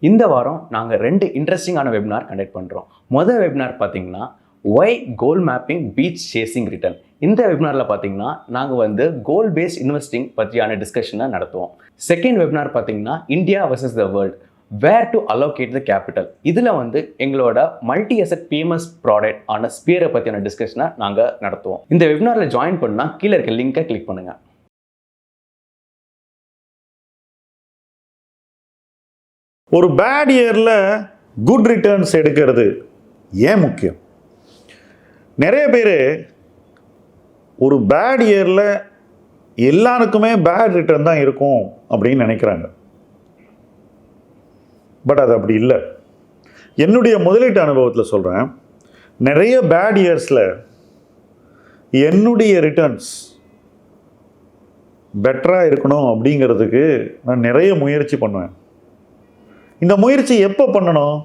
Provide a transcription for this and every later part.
இந்த வாரம் நாங்கள் 2 இன்ட்ரெஸ்டிங்கான வெபினார் கண்டக்ட் பண்ணுறோம். முதல் வெபினார் பார்த்தீங்கன்னா ஒய் கோல் மேப்பிங் பீட்ஸ் சேசிங் ரிட்டர்ன். இந்த வெபினாரில் பார்த்தீங்கன்னா நாங்கள் கோல் பேஸ்ட் இன்வெஸ்டிங் பற்றியான டிஸ்கஷனை நடத்துவோம். செகண்ட் வெபினார் பார்த்தீங்கன்னா India versus the world where to allocate the capital. இதில் எங்களோட மல்டி அசெட் பிஎம்எஸ் ப்ராடக்ட் ஆன ஸ்பியரை பற்றியான டிஸ்கஷனை நாங்கள் நடத்துவோம். இந்த வெபினாரில் ஜாயின் பண்ணால் கீழே இருக்க லிங்கை கிளிக் பண்ணுங்கள். ஒரு பேட் இயரில் குட் ரிட்டர்ன்ஸ் எடுக்கிறது ஏன் முக்கியம்? நிறைய பேர் ஒரு பேட் இயரில் எல்லாருக்குமே பேட் ரிட்டர்ன் தான் இருக்கும் அப்படின்னு நினைக்கிறாங்க. பட் அது அப்படி இல்லை. என்னுடைய முதலீட்டு அனுபவத்தில் சொல்கிறேன், நிறைய பேட் இயர்ஸில் என்னுடைய ரிட்டர்ன்ஸ் பெட்டராக இருக்கணும் அப்படிங்கிறதுக்கு நான் நிறைய முயற்சி பண்ணுவேன். இந்த முயற்சி எப்போ பண்ணணும்?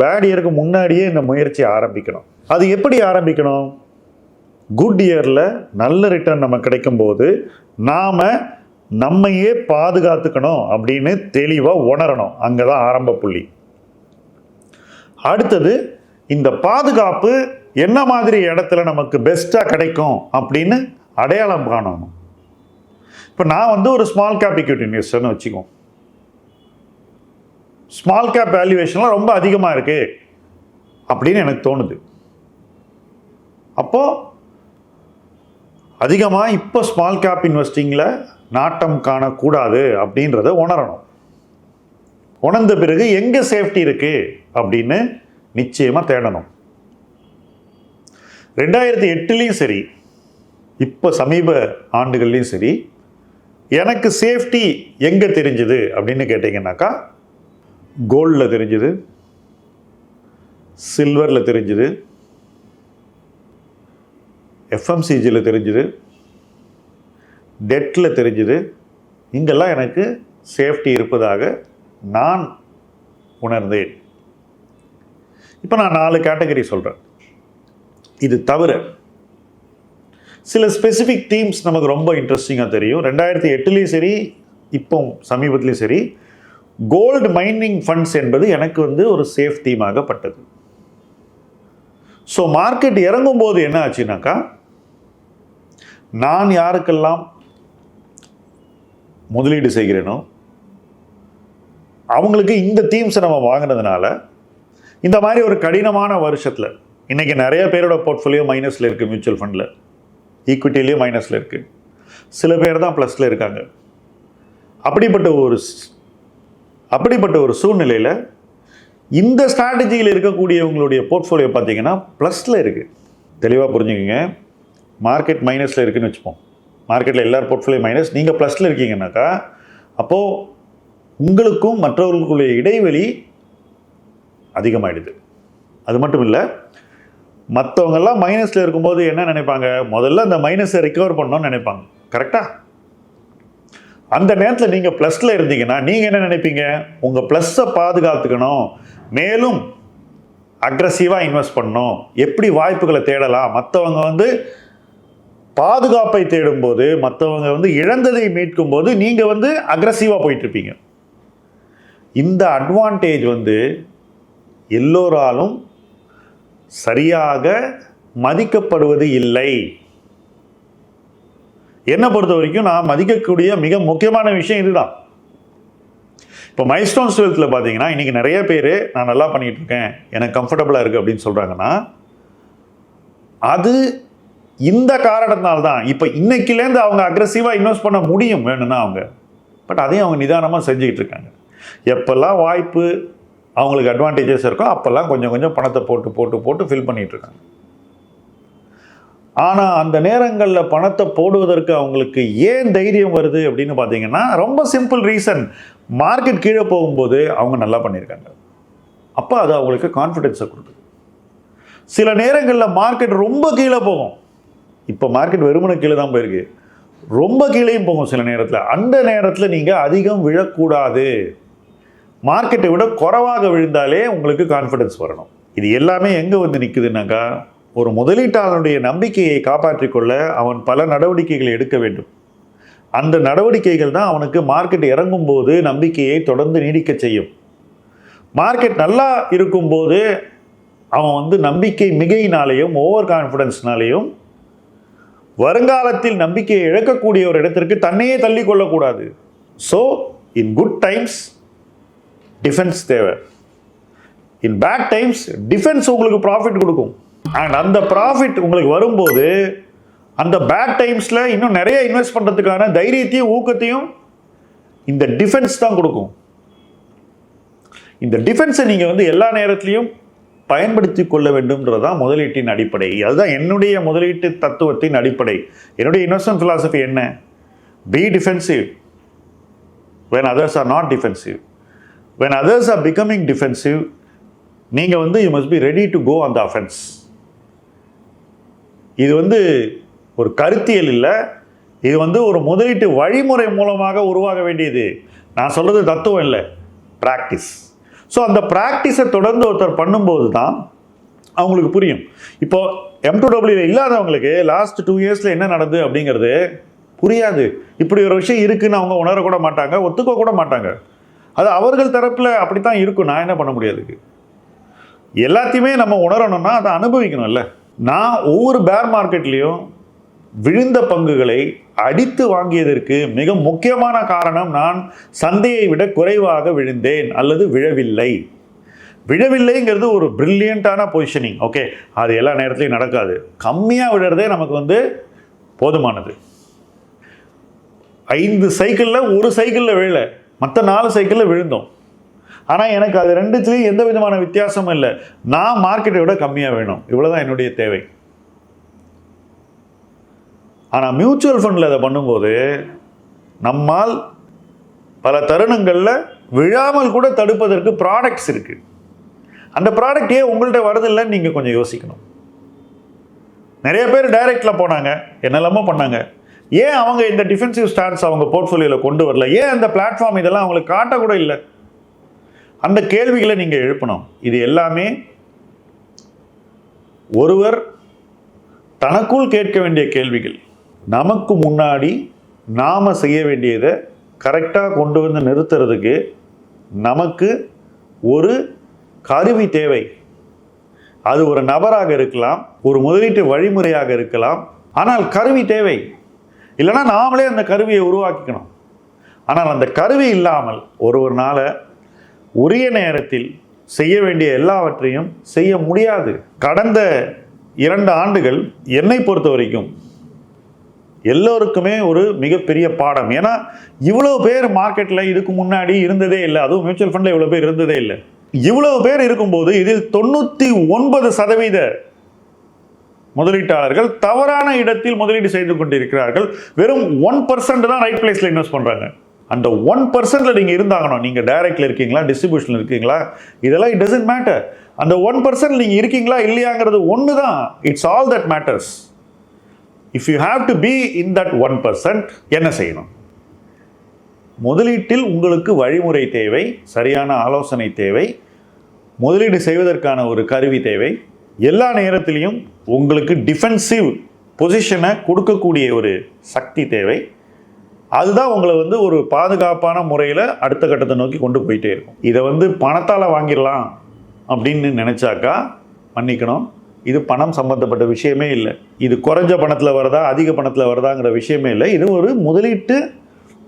பேட் இயருக்கு முன்னாடியே இந்த முயற்சியை ஆரம்பிக்கணும். அது எப்படி ஆரம்பிக்கணும்? குட் இயரில் நல்ல ரிட்டர்ன் நம்ம கிடைக்கும்போது நாம் நம்மையே பாதுகாத்துக்கணும் அப்படின்னு தெளிவாக உணரணும். அங்கே தான் ஆரம்ப புள்ளி. அடுத்தது, இந்த பாதுகாப்பு என்ன மாதிரி இடத்துல நமக்கு பெஸ்ட்டாக கிடைக்கும் அப்படின்னு அடையாளம் காணணும். இப்போ நான் ஒரு ஸ்மால் கேப் ஈக்விட்டி இன்வெஸ்டர்னு வச்சுக்கோம். ஸ்மால் கேப் வேல்யூவேஷன்லாம் ரொம்ப அதிகமாக இருக்குது அப்படின்னு எனக்கு தோணுது. அப்போது அதிகமாக இப்போ ஸ்மால் கேப் இன்வெஸ்டிங்கில் நாட்டம் காணக்கூடாது அப்படின்றத உணரணும். உணர்ந்த பிறகு எங்கே சேஃப்டி இருக்குது அப்படின்னு நிச்சயமாக தேடணும். 2008லேயும் சரி, இப்போ சமீப ஆண்டுகள்லையும் சரி, எனக்கு சேஃப்டி எங்கே தெரிஞ்சுது அப்படின்னு கேட்டிங்கன்னாக்கா, கோல்டில் தெரிஞ்சுது, சில்வரில் தெரிஞ்சுது, எஃப்எம்சிஜியில் தெரிஞ்சுது, டெட்டில் தெரிஞ்சுது. இங்கெல்லாம் எனக்கு சேஃப்டி இருப்பதாக நான் உணர்ந்தேன். இப்போ நான் 4 கேட்டகரி சொல்கிறேன். இது தவிர சில ஸ்பெசிஃபிக் தீம்ஸ் நமக்கு ரொம்ப இன்ட்ரெஸ்டிங்காக தெரியும். 2008லேயும் சரி, இப்போ சமீபத்துலேயும் சரி, கோல்டு மைனிங் ஃபண்ட்ஸ் என்பது எனக்கு ஒரு சேஃப் தீமாகப்பட்டது. ஸோ மார்க்கெட் இறங்கும்போது என்ன ஆச்சுனாக்கா, நான் யாருக்கெல்லாம் முதலீடு செய்கிறேனோ அவங்களுக்கு இந்த தீம்ஸை நம்ம வாங்கினதுனால இந்த மாதிரி ஒரு கடினமான வருஷத்தில் இன்றைக்கி நிறைய பேரோட போர்ட்ஃபோலியோ மைனஸில் இருக்குது. மியூச்சுவல் ஃபண்டில், ஈக்விட்டிலேயும் மைனஸில் இருக்குது. சில பேர் தான் ப்ளஸில் இருக்காங்க. அப்படிப்பட்ட ஒரு சூழ்நிலையில் இந்த ஸ்ட்ராட்டஜியில் இருக்கக்கூடியவங்களுடைய போர்ட்ஃபோலியோ பார்த்தீங்கன்னா ப்ளஸில் இருக்குது. தெளிவாக புரிஞ்சுக்கோங்க. மார்க்கெட் மைனஸில் இருக்குதுன்னு வச்சுப்போம். மார்க்கெட்டில் எல்லார் போர்ட்ஃபோலியோ மைனஸ், நீங்கள் ப்ளஸில் இருக்கீங்கன்னாக்கா அப்போது உங்களுக்கும் மற்றவர்களுக்குள்ள இடைவெளி அதிகமாகிடுது. அது மட்டும் இல்லை, மற்றவங்கெல்லாம் மைனஸில் இருக்கும்போது என்ன நினைப்பாங்க? முதல்ல அந்த மைனஸை ரிகவர் பண்ணணும்னு நினைப்பாங்க. கரெக்டாக? அந்த நேரத்தில் நீங்கள் ப்ளஸில் இருந்தீங்கன்னா நீங்கள் என்ன நினைப்பீங்க? உங்கள் ப்ளஸ்ஸை பாதுகாத்துக்கணும், மேலும் அக்ரஸிவாக இன்வெஸ்ட் பண்ணணும், எப்படி வாய்ப்புகளை தேடலாம். மற்றவங்க பாதுகாப்பை தேடும்போது, மற்றவங்க இழந்ததை மீட்கும் போது நீங்கள் அக்ரஸிவாக போயிட்டுருப்பீங்க. இந்த அட்வான்டேஜ் எல்லோராலும் சரியாக மதிக்கப்படுவது இல்லை. என்னை பொறுத்த வரைக்கும் நான் மதிக்கக்கூடிய மிக முக்கியமான விஷயம் இதுதான். இப்போ மைல்ஸ்டோன்ஸ் வெல்த்தில் பார்த்தீங்கன்னா இன்றைக்கி நிறைய பேர் நான் நல்லா பண்ணிகிட்டு இருக்கேன், எனக்கு கம்ஃபர்டபுளாக இருக்குது அப்படின்னு சொல்கிறாங்கன்னா, அது இந்த காரணத்தினால்தான். இப்போ இன்னைக்குலேருந்து அவங்க அக்ரெசிவாக இன்வெஸ்ட் பண்ண முடியும் வேணும்னா அவங்க, பட் அதையும் அவங்க நிதானமாக செஞ்சுக்கிட்டு இருக்காங்க. எப்போல்லாம் வாய்ப்பு அவங்களுக்கு அட்வான்டேஜஸ் இருக்கோ அப்போல்லாம் கொஞ்சம் கொஞ்சம் பணத்தை போட்டு போட்டு போட்டு ஃபில் பண்ணிகிட்டு இருக்காங்க. ஆனால் அந்த நேரங்களில் பணத்தை போடுவதற்கு அவங்களுக்கு ஏன் தைரியம் வருது அப்படின்னு பார்த்தீங்கன்னா, ரொம்ப சிம்பிள் ரீசன். மார்க்கெட் கீழே போகும்போது அவங்க நல்லா பண்ணியிருக்காங்க. அப்போ அது அவங்களுக்கு கான்ஃபிடென்ஸை கொடுக்குது. சில நேரங்களில் மார்க்கெட் ரொம்ப கீழே போகும். இப்போ மார்க்கெட் வெறுமனை கீழே தான் போயிருக்கு, ரொம்ப கீழேயும் போகும் சில நேரத்தில். அந்த நேரத்தில் நீங்கள் அதிகம் விழக்கூடாது. மார்க்கெட்டை விட குறைவாக விழுந்தாலே உங்களுக்கு கான்ஃபிடென்ஸ் வரணும். இது எல்லாமே எங்கே நிற்குதுன்னாக்கா, ஒரு முதலீட்டாளனுடைய நம்பிக்கையை காப்பாற்றிக்கொள்ள அவன் பல நடவடிக்கைகளை எடுக்க வேண்டும். அந்த நடவடிக்கைகள் தான் அவனுக்கு மார்க்கெட் இறங்கும் போது நம்பிக்கையை தொடர்ந்து நீடிக்க செய்யும். மார்க்கெட் நல்லா இருக்கும்போது அவன் வந்து நம்பிக்கை மிகையினாலேயும் ஓவர் கான்ஃபிடன்ஸ்னாலேயும் வருங்காலத்தில் நம்பிக்கையை இழக்கக்கூடிய ஒரு இடத்திற்கு தன்னையே தள்ளி கொள்ளக்கூடாது. So in good times defence தேவை, இன் பேட் டைம்ஸ் டிஃபென்ஸ் உங்களுக்கு ப்ராஃபிட் கொடுக்கும். அண்ட் அந்த ப்ராஃபிட் உங்களுக்கு வரும்போது அந்த பேட் டைம்ஸில் இன்னும் நிறைய இன்வெஸ்ட் பண்ணுறதுக்கான தைரியத்தையும் ஊக்கத்தையும் இந்த டிஃபென்ஸ் தான் கொடுக்கும். இந்த டிஃபென்ஸை நீங்கள் வந்து எல்லா நேரத்திலையும் பயன்படுத்தி கொள்ள வேண்டும்ன்றதான் முதலீட்டின் அடிப்படை. அதுதான் என்னுடைய முதலீட்டு தத்துவத்தின் அடிப்படை. என்னுடைய இன்வெஸ்ட்மெண்ட் philosophy என்ன? Be defensive when others are not defensive. When others are becoming defensive, நீங்கள் வந்து you must be ready to go on the offense. இது வந்து ஒரு கருத்தியல் இல்லை, இது வந்து ஒரு முதலீட்டு வழிமுறை மூலமாக உருவாக வேண்டியது. நான் சொல்கிறது தத்துவம் இல்லை, ப்ராக்டிஸ். ஸோ அந்த ப்ராக்டிஸை தொடர்ந்து ஒருத்தர் பண்ணும்போது தான் அவங்களுக்கு புரியும். இப்போது M2W இல்லாதவங்களுக்கு லாஸ்ட் 2 இயர்ஸில் என்ன நடந்தது அப்படிங்கிறது புரியாது. இப்படி ஒரு விஷயம் இருக்குன்னு அவங்க உணரக்கூட மாட்டாங்க, ஒத்துக்க கூட மாட்டாங்க. அது அவர்கள் தரப்பில் அப்படி தான் இருக்கும். நான் என்ன பண்ண முடியாது? எல்லாத்தையுமே நம்ம உணரணும்னா அதை அனுபவிக்கணும்ல. நான் ஒவ்வொரு பேர் மார்க்கெட்லேயும் விழுந்த பங்குகளை அடித்து வாங்கியதற்கு மிக முக்கியமான காரணம் நான் சந்தையை விட குறைவாக விழுந்தேன் அல்லது விழவில்லை. விழவில்லைங்கிறது ஒரு பிரில்லியண்டான பொசிஷனிங். ஓகே, அது எல்லா நேரத்துலையும் நடக்காது. கம்மியாக விழுறதே நமக்கு வந்து போதுமானது. 5 சைக்கிளில் ஒரு சைக்கிளில் விழல, மற்ற 4 சைக்கிளில் விழுந்தோம். ஆனால் எனக்கு அது ரெண்டுத்துலேயும் எந்த விதமான வித்தியாசமும் இல்லை. நான் மார்க்கெட்டை விட கம்மியாக வேணும், இவ்வளோதான் என்னுடைய தேவை. ஆனால் மியூச்சுவல் ஃபண்டில் அதை பண்ணும்போது நம்மால் பல தருணங்களில் விழாமல் கூட தடுப்பதற்கு ப்ராடக்ட்ஸ் இருக்குது. அந்த ப்ராடக்ட் ஏன் உங்கள்கிட்ட வரதில்லைன்னு நீங்கள் கொஞ்சம் யோசிக்கணும். நிறைய பேர் டைரக்டில் போனாங்க, என்னெல்லாமோ பண்ணாங்க. ஏன் அவங்க இந்த டிஃபென்சிவ் ஸ்டாண்ட்ஸ் அவங்க போர்ட்ஃபோலியோவில் கொண்டு வரல? ஏன் அந்த பிளாட்ஃபார்ம் இதெல்லாம் அவங்களுக்கு காட்டக்கூட இல்லை? அந்த கேள்விகளை நீங்கள் எழுப்பணும். இது எல்லாமே ஒருவர் தனக்குள் கேட்க வேண்டிய கேள்விகள். நமக்கு முன்னாடி நாம் செய்ய வேண்டியதை கரெக்டாக கொண்டு வந்து நிறுத்துறதுக்கு நமக்கு ஒரு கருவி தேவை. அது ஒரு நபராக இருக்கலாம், ஒரு முதலீட்டு வழிமுறையாக இருக்கலாம். ஆனால் கருவி தேவை. இல்லைனா நாமளே அந்த கருவியை உருவாக்கிக்கணும். ஆனால் அந்த கருவி இல்லாமல் ஒருவரால் உரிய நேரத்தில் செய்ய வேண்டிய எல்லாவற்றையும் செய்ய முடியாது. கடந்த 2 ஆண்டுகள் என்னை பொறுத்த வரைக்கும் எல்லோருக்குமே ஒரு மிகப்பெரிய பாடம். ஏன்னா இவ்வளவு பேர் மார்க்கெட்டில் இதுக்கு முன்னாடி இருந்ததே இல்லை. அதுவும் மியூச்சுவல் ஃபண்டில் இவ்வளோ பேர் இருந்ததே இல்லை. இவ்வளவு பேர் இருக்கும்போது இதில் 99% முதலீட்டாளர்கள் தவறான இடத்தில் முதலீடு செய்து கொண்டிருக்கிறார்கள். வெறும் 1% தான் ரைட் பிளேஸில் இன்வெஸ்ட் பண்ணுறாங்க. அந்த 1%ல் நீங்கள் இருந்தாகணும். நீங்கள் டைரக்டில் இருக்கீங்களா, டிஸ்ட்ரிபியூஷனில் இருக்கீங்களா, இதெல்லாம் இட் டசன்ட் மேட்டர். அந்த 1% நீங்கள் இருக்கீங்களா இல்லையாங்கிறது ஒன்று தான். It's all that matters. If you have to be in that 1%, என்ன செய்யணும்? முதலீட்டில் உங்களுக்கு வழிமுறை தேவை, சரியான ஆலோசனை தேவை, முதலீடு செய்வதற்கான ஒரு கருவி தேவை. எல்லா நேரத்திலையும் உங்களுக்கு டிஃபென்சிவ் பொசிஷனை கொடுக்கக்கூடிய ஒரு சக்தி தேவை. அதுதான் உங்களை வந்து ஒரு பாதுகாப்பான முறையில் அடுத்த கட்டத்தை நோக்கி கொண்டு போயிட்டே இருக்கும். இதை வந்து பணத்தால் வாங்கிடலாம் அப்படின்னு நினச்சாக்கா மன்னிக்கணும், இது பணம் சம்பந்தப்பட்ட விஷயமே இல்லை. இது குறைஞ்ச பணத்தில் வருதா அதிக பணத்தில் வருதாங்கிற விஷயமே இல்லை. இது ஒரு முதலீட்டு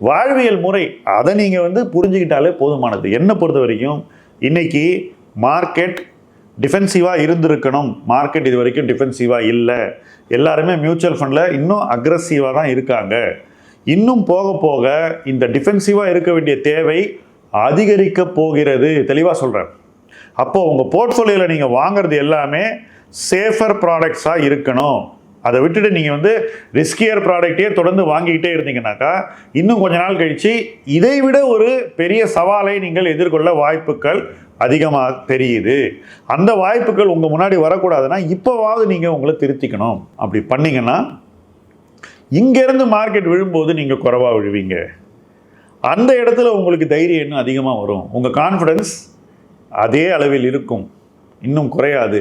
வாழ்வியல் முறை. அதை நீங்கள் வந்து புரிஞ்சுக்கிட்டாலே போதுமானது. என்னை பொறுத்த வரைக்கும் இன்னைக்கு மார்க்கெட் டிஃபென்சிவாக இருந்திருக்கணும். மார்க்கெட் இது வரைக்கும் டிஃபென்சிவாக இல்லை. எல்லாருமே மியூச்சுவல் ஃபண்டில் இன்னும் அக்ரெசிவாக தான் இருக்காங்க. இன்னும் போக போக இந்த டிஃபென்சிவாக இருக்க வேண்டிய தேவை அதிகரிக்க போகிறது. தெளிவாக சொல்கிறேன். அப்போது உங்கள் போர்ட்ஃபோலியோவில் நீங்கள் வாங்குறது எல்லாமே சேஃபர் ப்ராடக்ட்ஸாக இருக்கணும். அதை விட்டுட்டு நீங்கள் வந்து ரிஸ்கியர் ப்ராடக்டே தொடர்ந்து வாங்கிக்கிட்டே இருந்தீங்கன்னாக்கா இன்னும் கொஞ்ச நாள் கழித்து இதை விட ஒரு பெரிய சவாலை நீங்கள் எதிர்கொள்ள வாய்ப்புகள் அதிகமாக தெரியுது. அந்த வாய்ப்புகள் உங்கள் முன்னாடி வரக்கூடாதுன்னா இப்போவாவது நீங்கள் உங்களை திருத்திக்கணும். அப்படி பண்ணிங்கன்னா இங்கேருந்து மார்க்கெட் விழும்போது நீங்கள் குறைவாக விழுவீங்க. அந்த இடத்துல உங்களுக்கு தைரியம் இன்னும் அதிகமாக வரும். உங்கள் கான்ஃபிடென்ஸ் அதே அளவில் இருக்கும், இன்னும் குறையாது.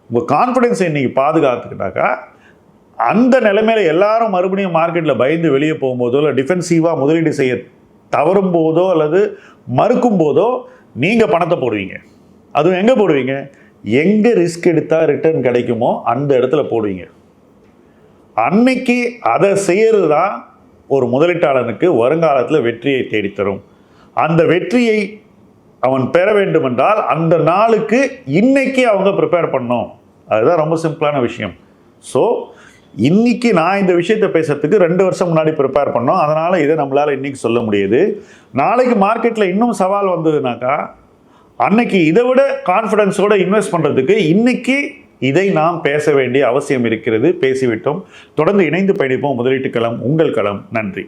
உங்கள் கான்ஃபிடென்ஸை இன்றைக்கி பாதுகாத்துக்கிட்டாக்கா அந்த நிலைமையில் எல்லாரும் மறுபடியும் மார்க்கெட்டில் பயந்து வெளியே போகும்போதோ இல்லை டிஃபென்சிவாக முதலீடு செய்ய தவறும் போதோ அல்லது மறுக்கும் போதோ நீங்கள் பணத்தை போடுவீங்க. அதுவும் எங்கே போடுவீங்க? எங்கே ரிஸ்க் எடுத்தால் ரிட்டர்ன் கிடைக்குமோ அந்த இடத்துல போடுவீங்க. அன்னைக்கு அதை செய்கிறது தான் ஒரு முதலீட்டாளனுக்கு வருங்காலத்தில் வெற்றியை தேடித்தரும். அந்த வெற்றியை அவன் பெற வேண்டும் என்றால் அந்த நாளுக்கு இன்னைக்கு அவங்க ப்ரிப்பேர் பண்ணணும். அதுதான் ரொம்ப சிம்பிளான விஷயம். ஸோ இன்னைக்கு நான் இந்த விஷயத்தை பேசுறதுக்கு 2 வருஷம் முன்னாடி ப்ரிப்பேர் பண்ணோம். அதனால இதை நம்மளால இன்னைக்கு சொல்ல முடியுது. நாளைக்கு மார்க்கெட்டில் இன்னும் சவால் வந்ததுனாக்கா அன்னைக்கு இதை விட கான்ஃபிடன்ஸோட இன்வெஸ்ட் பண்ணுறதுக்கு இன்னைக்கு இதை நாம் பேச வேண்டிய அவசியம் இருக்கிறது. பேசிவிட்டோம். தொடர்ந்து இணைந்து பயணிப்போம். முதலீட்டு களம் உங்கள் களம். நன்றி.